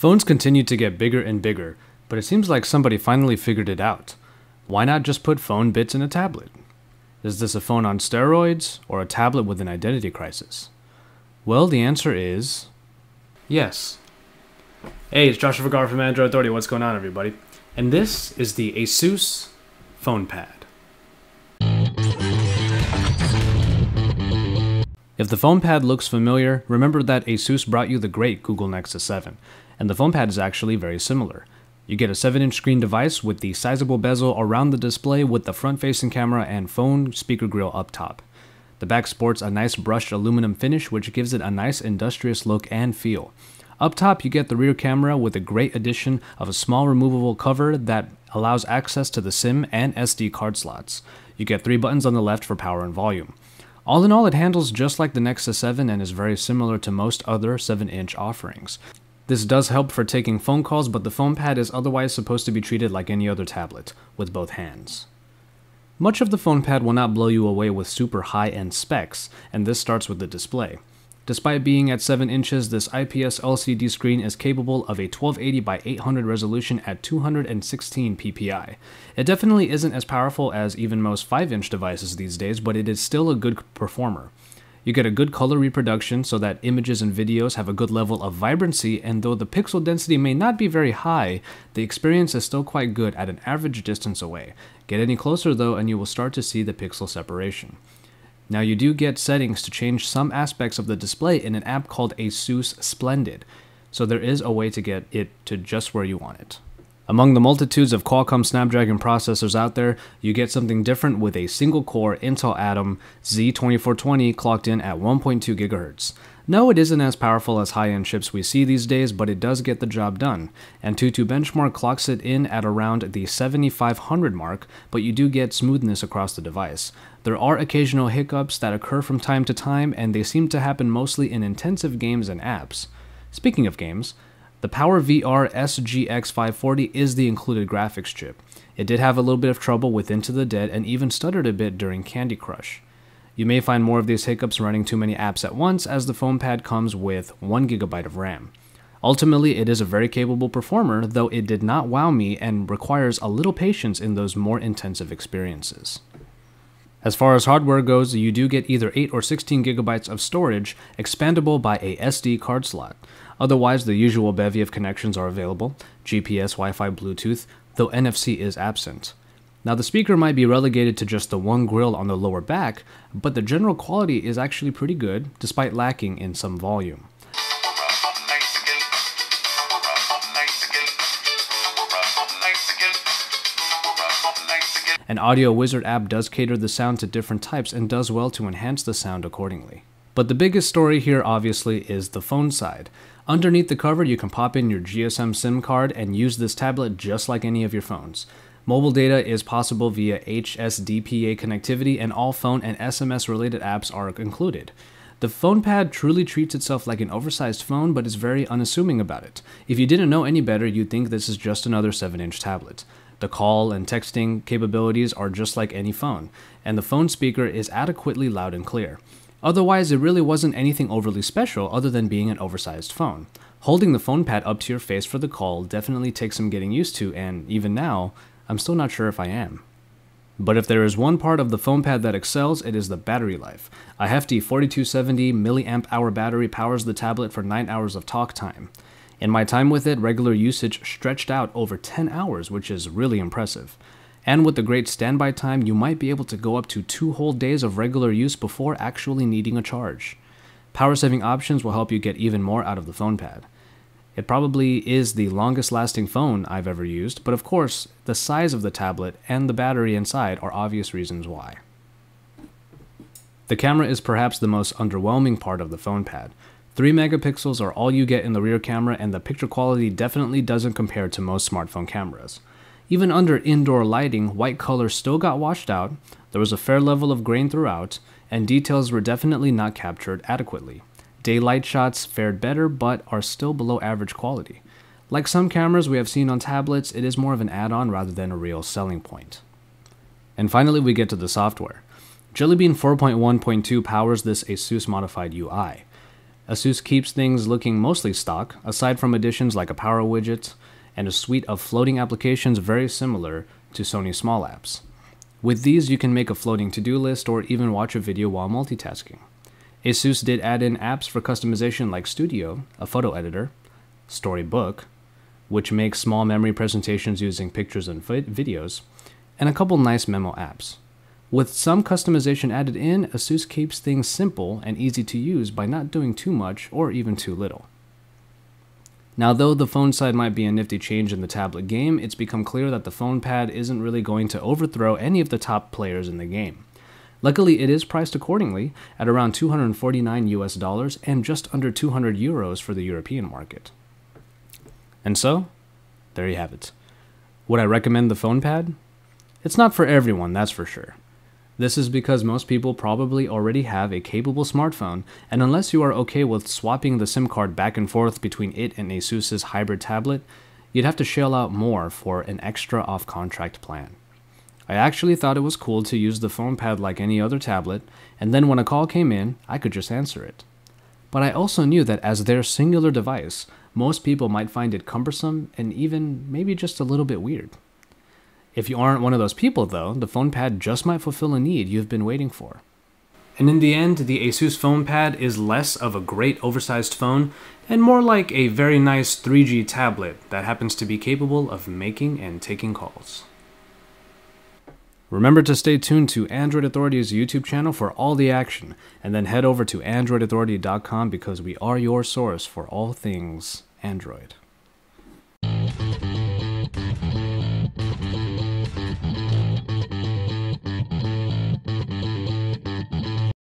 Phones continue to get bigger and bigger, but it seems like somebody finally figured it out. Why not just put phone bits in a tablet? Is this a phone on steroids, or a tablet with an identity crisis? Well, the answer is yes. Hey, it's Joshua Vergara from Android Authority. What's going on, everybody? And this is the ASUS FonePad. If the FonePad looks familiar, remember that ASUS brought you the great Google Nexus 7, and the FonePad is actually very similar. You get a 7-inch screen device with the sizable bezel around the display with the front-facing camera and phone speaker grill up top. The back sports a nice brushed aluminum finish which gives it a nice industrious look and feel. Up top you get the rear camera with a great addition of a small removable cover that allows access to the SIM and SD card slots. You get 3 buttons on the left for power and volume. All in all, it handles just like the Nexus 7 and is very similar to most other 7-inch offerings. This does help for taking phone calls, but the FonePad is otherwise supposed to be treated like any other tablet, with both hands. Much of the FonePad will not blow you away with super high-end specs, and this starts with the display. Despite being at 7 inches, this IPS LCD screen is capable of a 1280 by 800 resolution at 216 ppi. It definitely isn't as powerful as even most 5-inch devices these days, but it is still a good performer. You get a good color reproduction so that images and videos have a good level of vibrancy, and though the pixel density may not be very high, the experience is still quite good at an average distance away. Get any closer though and you will start to see the pixel separation. Now you do get settings to change some aspects of the display in an app called ASUS Splendid, so there is a way to get it to just where you want it. Among the multitudes of Qualcomm Snapdragon processors out there, you get something different with a single-core Intel Atom Z2420 clocked in at 1.2 GHz. No, it isn't as powerful as high-end chips we see these days, but it does get the job done. And Antutu Benchmark clocks it in at around the 7500 mark, but you do get smoothness across the device. There are occasional hiccups that occur from time to time, and they seem to happen mostly in intensive games and apps. Speaking of games, the PowerVR SGX 540 is the included graphics chip. It did have a little bit of trouble with Into the Dead and even stuttered a bit during Candy Crush. You may find more of these hiccups running too many apps at once, as the FonePad comes with 1 GB of RAM. Ultimately, it is a very capable performer, though it did not wow me and requires a little patience in those more intensive experiences. As far as hardware goes, you do get either 8 or 16 GB of storage, expandable by a SD card slot. Otherwise, the usual bevy of connections are available: GPS, Wi-Fi, Bluetooth, though NFC is absent. Now the speaker might be relegated to just the one grill on the lower back, but the general quality is actually pretty good, despite lacking in some volume. An Audio Wizard app does cater the sound to different types and does well to enhance the sound accordingly. But the biggest story here obviously is the phone side. Underneath the cover you can pop in your GSM SIM card and use this tablet just like any of your phones. Mobile data is possible via HSDPA connectivity, and all phone and SMS related apps are included. The FonePad truly treats itself like an oversized phone, but is very unassuming about it. If you didn't know any better, you'd think this is just another 7-inch tablet. The call and texting capabilities are just like any phone, and the phone speaker is adequately loud and clear. Otherwise, it really wasn't anything overly special other than being an oversized phone. Holding the FonePad up to your face for the call definitely takes some getting used to, and even now, I'm still not sure if I am. But if there is one part of the FonePad that excels, it is the battery life. A hefty 4270 mAh battery powers the tablet for 9 hours of talk time. In my time with it, regular usage stretched out over 10 hours, which is really impressive. And with the great standby time, you might be able to go up to 2 whole days of regular use before actually needing a charge. Power saving options will help you get even more out of the FonePad. It probably is the longest lasting phone I've ever used, but of course, the size of the tablet and the battery inside are obvious reasons why. The camera is perhaps the most underwhelming part of the FonePad. 3 megapixels are all you get in the rear camera, and the picture quality definitely doesn't compare to most smartphone cameras. Even under indoor lighting, white color still got washed out, there was a fair level of grain throughout, and details were definitely not captured adequately. Daylight shots fared better, but are still below average quality. Like some cameras we have seen on tablets, it is more of an add-on rather than a real selling point. And finally we get to the software. Jelly Bean 4.1.2 powers this ASUS modified UI. ASUS keeps things looking mostly stock, aside from additions like a power widget and a suite of floating applications very similar to Sony Small Apps. With these, you can make a floating to-do list or even watch a video while multitasking. ASUS did add in apps for customization like Studio, a photo editor, Storybook, which makes small memory presentations using pictures and videos, and a couple nice memo apps. With some customization added in, ASUS keeps things simple and easy to use by not doing too much or even too little. Now, though the phone side might be a nifty change in the tablet game, it's become clear that the FonePad isn't really going to overthrow any of the top players in the game. Luckily, it is priced accordingly at around $249 US and just under 200 euros for the European market. And so, there you have it. Would I recommend the FonePad? It's not for everyone, that's for sure. This is because most people probably already have a capable smartphone, and unless you are okay with swapping the SIM card back and forth between it and ASUS's hybrid tablet, you'd have to shell out more for an extra off-contract plan. I actually thought it was cool to use the FonePad like any other tablet, and then when a call came in, I could just answer it. But I also knew that as their singular device, most people might find it cumbersome and even maybe just a little bit weird. If you aren't one of those people though, the FonePad just might fulfill a need you've been waiting for. And in the end, the ASUS FonePad is less of a great oversized phone and more like a very nice 3G tablet that happens to be capable of making and taking calls. Remember to stay tuned to Android Authority's YouTube channel for all the action, and then head over to androidauthority.com because we are your source for all things Android.